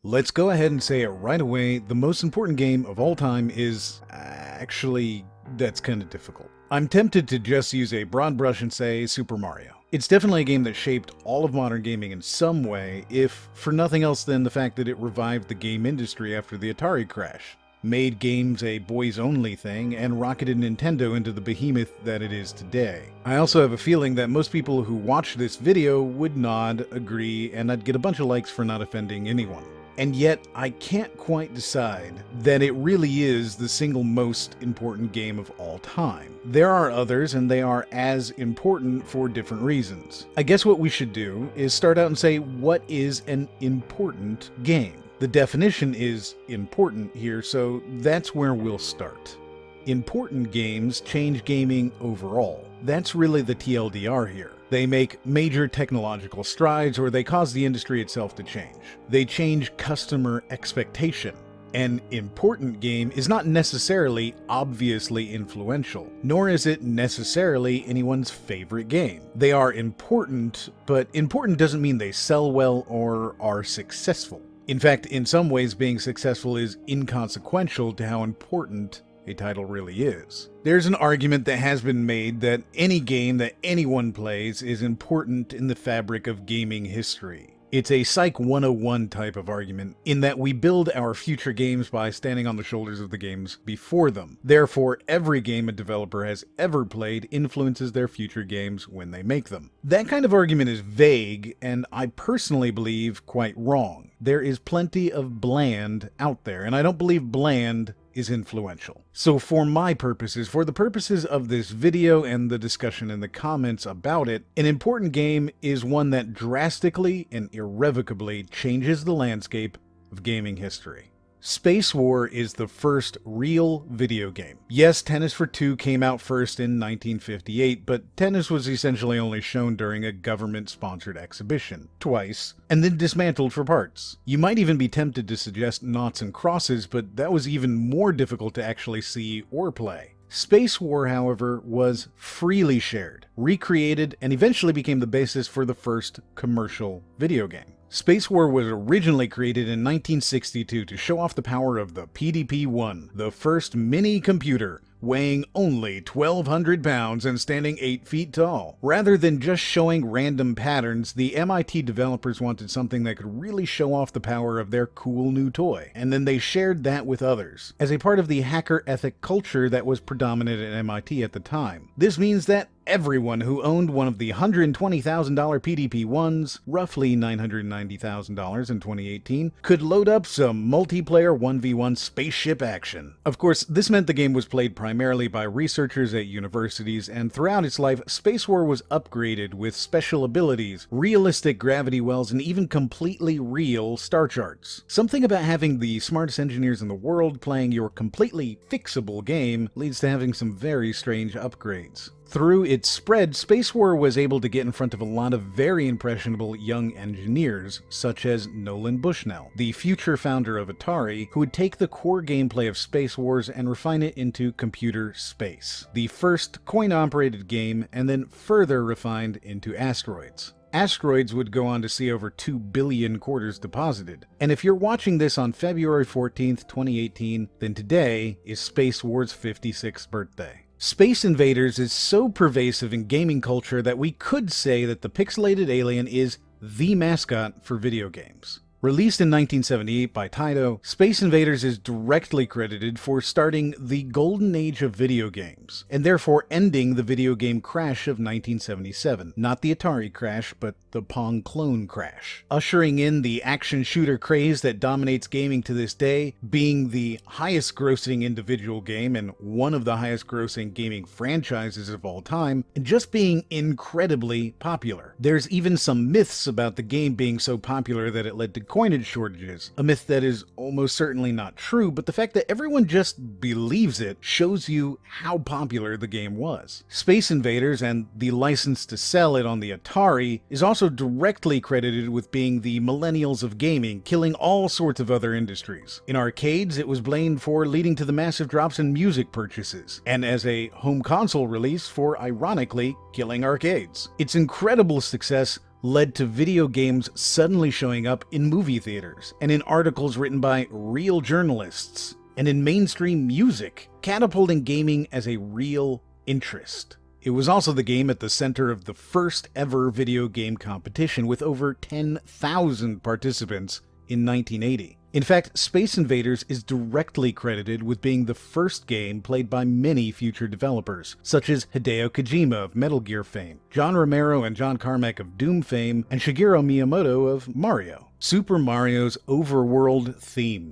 Let's go ahead and say it right away, the most important game of all time is... actually, that's kind of difficult. I'm tempted to just use a broad brush and say Super Mario. It's definitely a game that shaped all of modern gaming in some way, if for nothing else than the fact that it revived the game industry after the Atari crash, made games a boys-only thing, and rocketed Nintendo into the behemoth that it is today. I also have a feeling that most people who watch this video would nod, agree, and I'd get a bunch of likes for not offending anyone. And yet, I can't quite decide that it really is the single most important game of all time. There are others, and they are as important for different reasons. I guess what we should do is start out and say, what is an important game? The definition is important here, so that's where we'll start. Important games change gaming overall. That's really the TLDR here. They make major technological strides, or they cause the industry itself to change. They change customer expectation. An important game is not necessarily obviously influential, nor is it necessarily anyone's favorite game. They are important, but important doesn't mean they sell well or are successful. In fact, in some ways, being successful is inconsequential to how important a title really is. There's an argument that has been made that any game that anyone plays is important in the fabric of gaming history. It's a Psych 101 type of argument, in that we build our future games by standing on the shoulders of the games before them. Therefore, every game a developer has ever played influences their future games when they make them. That kind of argument is vague, and I personally believe quite wrong. There is plenty of bland out there, and I don't believe bland is influential. So for my purposes, for the purposes of this video and the discussion in the comments about it, an important game is one that drastically and irrevocably changes the landscape of gaming history. Spacewar is the first real video game. Yes, Tennis for Two came out first in 1958, but tennis was essentially only shown during a government-sponsored exhibition, twice, and then dismantled for parts. You might even be tempted to suggest noughts and crosses, but that was even more difficult to actually see or play. Spacewar, however, was freely shared, recreated, and eventually became the basis for the first commercial video game. Spacewar was originally created in 1962 to show off the power of the PDP-1, the first mini-computer, weighing only 1,200 pounds and standing 8 feet tall. Rather than just showing random patterns, the MIT developers wanted something that could really show off the power of their cool new toy, and then they shared that with others, as a part of the hacker ethic culture that was predominant at MIT at the time. This means that everyone who owned one of the $120,000 PDP-1s, roughly $990,000 in 2018, could load up some multiplayer 1v1 spaceship action. Of course, this meant the game was played primarily by researchers at universities, and throughout its life, Spacewar was upgraded with special abilities, realistic gravity wells, and even completely real star charts. Something about having the smartest engineers in the world playing your completely fixable game leads to having some very strange upgrades. Through its spread, Spacewar was able to get in front of a lot of very impressionable young engineers, such as Nolan Bushnell, the future founder of Atari, who would take the core gameplay of Space Wars and refine it into Computer Space, the first coin-operated game, and then further refined into Asteroids. Asteroids would go on to see over 2 billion quarters deposited. And if you're watching this on February 14th, 2018, then today is Space Wars' 56th birthday. Space Invaders is so pervasive in gaming culture that we could say that the pixelated alien is the mascot for video games. Released in 1978 by Taito, Space Invaders is directly credited for starting the golden age of video games, and therefore ending the video game crash of 1977. Not the Atari crash, but the Pong clone crash. Ushering in the action shooter craze that dominates gaming to this day, being the highest grossing individual game and one of the highest grossing gaming franchises of all time, and just being incredibly popular. There's even some myths about the game being so popular that it led to coinage shortages, a myth that is almost certainly not true, but the fact that everyone just believes it shows you how popular the game was. Space Invaders and the license to sell it on the Atari is also directly credited with being the millennials of gaming, killing all sorts of other industries. In arcades, it was blamed for leading to the massive drops in music purchases, and as a home console release for, ironically, killing arcades. Its incredible success led to video games suddenly showing up in movie theaters, and in articles written by real journalists, and in mainstream music, catapulting gaming as a real interest. It was also the game at the center of the first ever video game competition with over 10,000 participants in 1980. In fact, Space Invaders is directly credited with being the first game played by many future developers, such as Hideo Kojima of Metal Gear fame, John Romero and John Carmack of Doom fame, and Shigeru Miyamoto of Mario. Super Mario's overworld theme.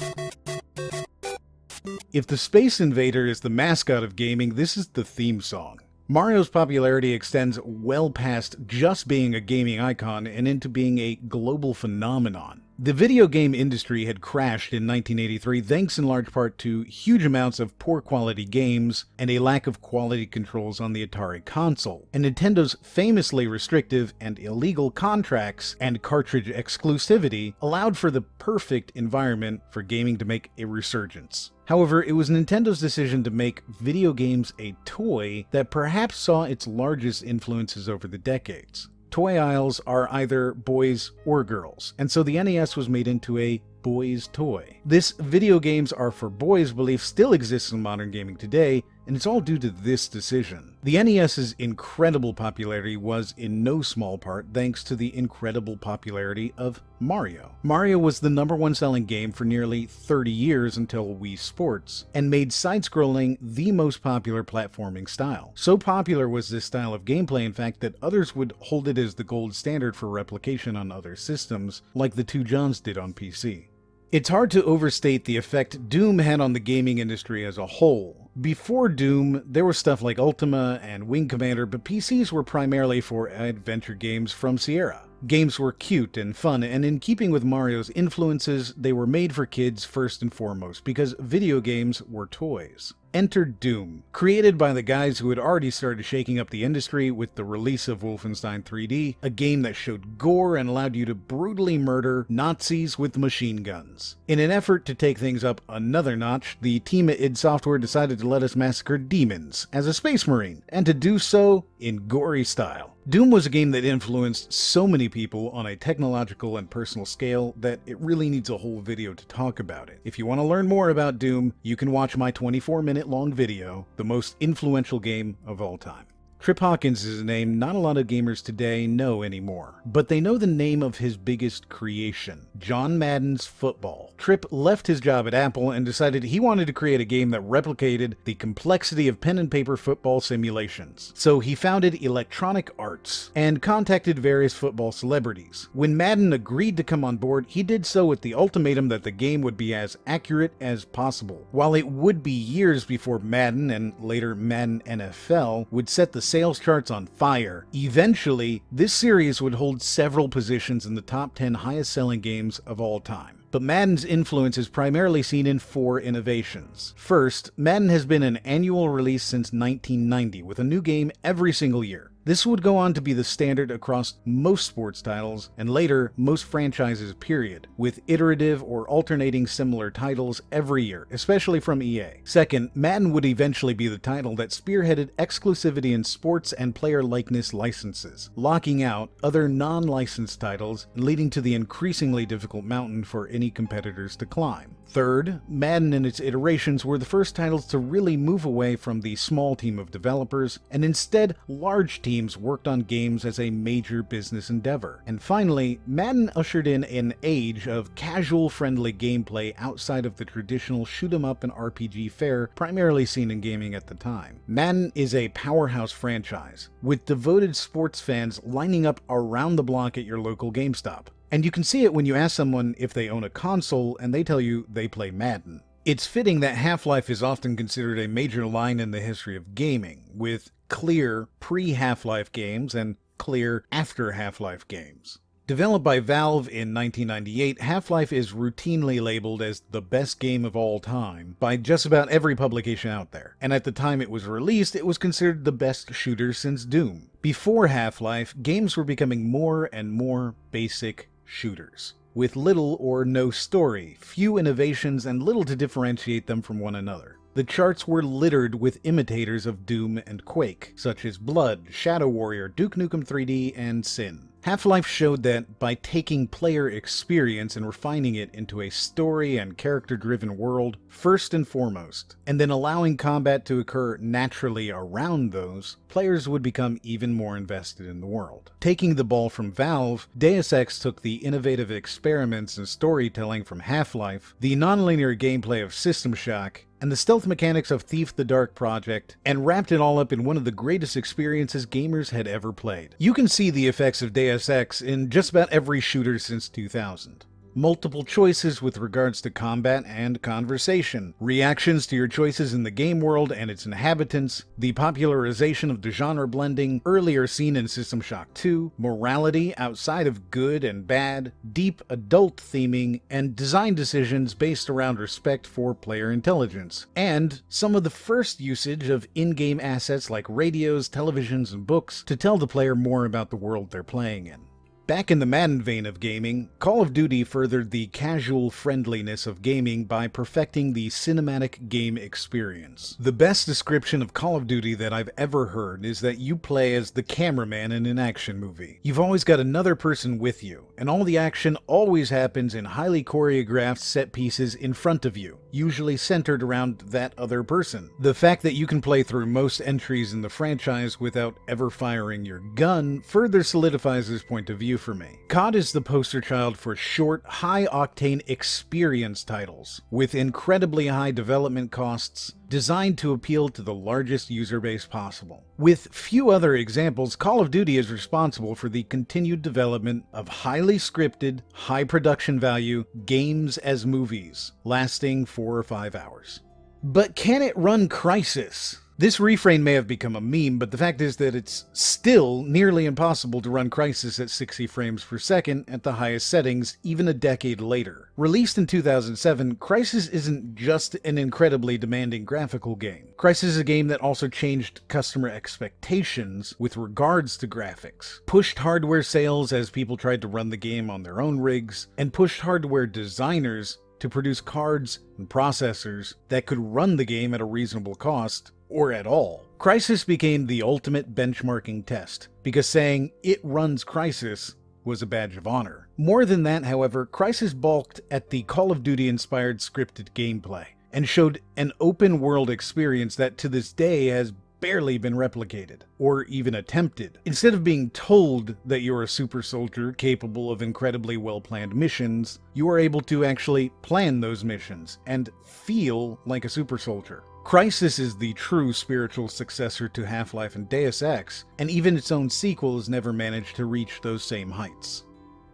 If the Space Invader is the mascot of gaming, this is the theme song. Mario's popularity extends well past just being a gaming icon and into being a global phenomenon. The video game industry had crashed in 1983 thanks in large part to huge amounts of poor quality games and a lack of quality controls on the Atari console, and Nintendo's famously restrictive and illegal contracts and cartridge exclusivity allowed for the perfect environment for gaming to make a resurgence. However, it was Nintendo's decision to make video games a toy that perhaps saw its largest influences over the decades. Toy aisles are either boys or girls, and so the NES was made into a boys' toy. This video games are for boys belief still exists in modern gaming today, and it's all due to this decision. The NES's incredible popularity was in no small part thanks to the incredible popularity of Mario. Mario was the #1 selling game for nearly 30 years until Wii Sports, and made side-scrolling the most popular platforming style. So popular was this style of gameplay, in fact, that others would hold it as the gold standard for replication on other systems, like the Two Johns did on PC. It's hard to overstate the effect Doom had on the gaming industry as a whole. Before Doom, there was stuff like Ultima and Wing Commander, but PCs were primarily for adventure games from Sierra. Games were cute and fun, and in keeping with Mario's influences, they were made for kids first and foremost, because video games were toys. Enter Doom, created by the guys who had already started shaking up the industry with the release of Wolfenstein 3D, a game that showed gore and allowed you to brutally murder Nazis with machine guns. In an effort to take things up another notch, the team at id Software decided to let us massacre demons as a Space Marine, and to do so in gory style. Doom was a game that influenced so many people on a technological and personal scale that it really needs a whole video to talk about it. If you want to learn more about Doom, you can watch my 24-minute long video, The Most Influential Game of All Time. Trip Hawkins is a name not a lot of gamers today know anymore, but they know the name of his biggest creation, John Madden's football. Trip left his job at Apple and decided he wanted to create a game that replicated the complexity of pen and paper football simulations. So he founded Electronic Arts and contacted various football celebrities. When Madden agreed to come on board, he did so with the ultimatum that the game would be as accurate as possible. While it would be years before Madden, and later Madden NFL, would set the sales charts on fire, eventually, this series would hold several positions in the top 10 highest selling games of all time. But Madden's influence is primarily seen in 4 innovations. First, Madden has been an annual release since 1990, with a new game every single year. This would go on to be the standard across most sports titles, and later, most franchises period, with iterative or alternating similar titles every year, especially from EA. Second, Madden would eventually be the title that spearheaded exclusivity in sports and player likeness licenses, locking out other non-licensed titles and leading to the increasingly difficult mountain for any competitors to climb. Third, Madden and its iterations were the first titles to really move away from the small team of developers, and instead large teams worked on games as a major business endeavor. And finally, Madden ushered in an age of casual-friendly gameplay outside of the traditional shoot-'em-up and RPG fare primarily seen in gaming at the time. Madden is a powerhouse franchise, with devoted sports fans lining up around the block at your local GameStop. And you can see it when you ask someone if they own a console and they tell you they play Madden. It's fitting that Half-Life is often considered a major line in the history of gaming, with clear pre-Half-Life games and clear after Half-Life games. Developed by Valve in 1998, Half-Life is routinely labeled as the best game of all time by just about every publication out there, and at the time it was released, it was considered the best shooter since Doom. Before Half-Life, games were becoming more and more basic shooters, with little or no story, few innovations, and little to differentiate them from one another. The charts were littered with imitators of Doom and Quake, such as Blood, Shadow Warrior, Duke Nukem 3D, and Sin. Half-Life showed that by taking player experience and refining it into a story and character-driven world first and foremost, and then allowing combat to occur naturally around those, players would become even more invested in the world. Taking the ball from Valve, Deus Ex took the innovative experiments and storytelling from Half-Life, the non-linear gameplay of System Shock, and the stealth mechanics of Thief the Dark Project, and wrapped it all up in one of the greatest experiences gamers had ever played. You can see the effects of Deus Ex in just about every shooter since 2000. Multiple choices with regards to combat and conversation, reactions to your choices in the game world and its inhabitants, the popularization of the genre blending earlier seen in System Shock 2, morality outside of good and bad, deep adult theming, and design decisions based around respect for player intelligence, and some of the first usage of in-game assets like radios, televisions, and books to tell the player more about the world they're playing in. Back in the Madden vein of gaming, Call of Duty furthered the casual friendliness of gaming by perfecting the cinematic game experience. The best description of Call of Duty that I've ever heard is that you play as the cameraman in an action movie. You've always got another person with you, and all the action always happens in highly choreographed set pieces in front of you, usually centered around that other person. The fact that you can play through most entries in the franchise without ever firing your gun further solidifies this point of view for me. COD is the poster child for short, high-octane experience titles, with incredibly high development costs, designed to appeal to the largest user base possible. With few other examples, Call of Duty is responsible for the continued development of highly scripted, high production value games as movies, lasting 4 or 5 hours. But can it run Crysis? This refrain may have become a meme, but the fact is that it's still nearly impossible to run Crysis at 60 frames per second at the highest settings, even a decade later. Released in 2007, Crysis isn't just an incredibly demanding graphical game. Crysis is a game that also changed customer expectations with regards to graphics, pushed hardware sales as people tried to run the game on their own rigs, and pushed hardware designers to produce cards and processors that could run the game at a reasonable cost, or at all. Crysis became the ultimate benchmarking test, because saying it runs Crysis was a badge of honor. More than that, however, Crysis balked at the Call of Duty-inspired scripted gameplay, and showed an open-world experience that to this day has barely been replicated, or even attempted. Instead of being told that you're a super soldier capable of incredibly well-planned missions, you are able to actually plan those missions, and feel like a super soldier. Crysis is the true spiritual successor to Half-Life and Deus Ex, and even its own sequel has never managed to reach those same heights.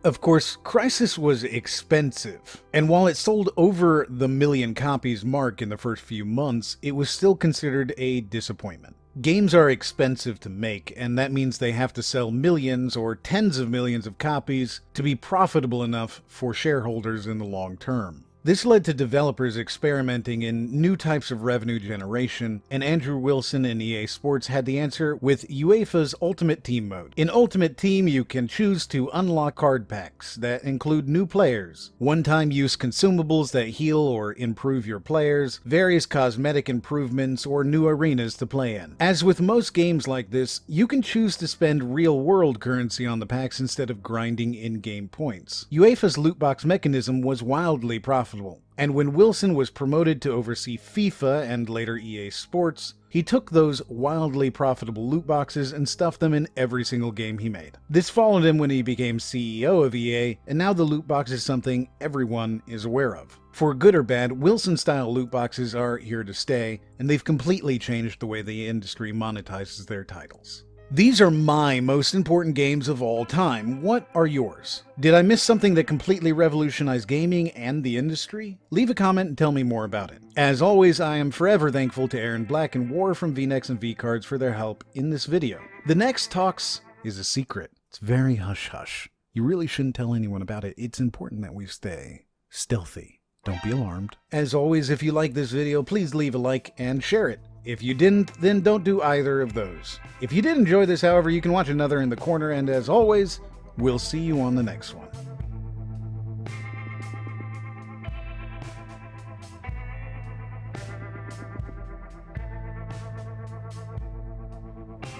Of course, Crysis was expensive, and while it sold over the million copies mark in the first few months, it was still considered a disappointment. Games are expensive to make, and that means they have to sell millions or tens of millions of copies to be profitable enough for shareholders in the long term. This led to developers experimenting in new types of revenue generation, and Andrew Wilson and EA Sports had the answer with UEFA's Ultimate Team mode. In Ultimate Team, you can choose to unlock card packs that include new players, one-time use consumables that heal or improve your players, various cosmetic improvements, or new arenas to play in. As with most games like this, you can choose to spend real-world currency on the packs instead of grinding in-game points. UEFA's loot box mechanism was wildly profitable, and when Wilson was promoted to oversee FIFA and later EA Sports, he took those wildly profitable loot boxes and stuffed them in every single game he made. This followed him when he became CEO of EA, and now the loot box is something everyone is aware of. For good or bad, Wilson-style loot boxes are here to stay, and they've completely changed the way the industry monetizes their titles. These are my most important games of all time. What are yours? Did I miss something that completely revolutionized gaming and the industry? Leave a comment and tell me more about it. As always, I am forever thankful to Aaron Black and War from VNex and VCards for their help in this video. The next talks is a secret. It's very hush-hush. You really shouldn't tell anyone about it. It's important that we stay stealthy. Don't be alarmed. As always, if you like this video, please leave a like and share it. If you didn't, then don't do either of those. If you did enjoy this, however, you can watch another in the corner, and as always, we'll see you on the next one.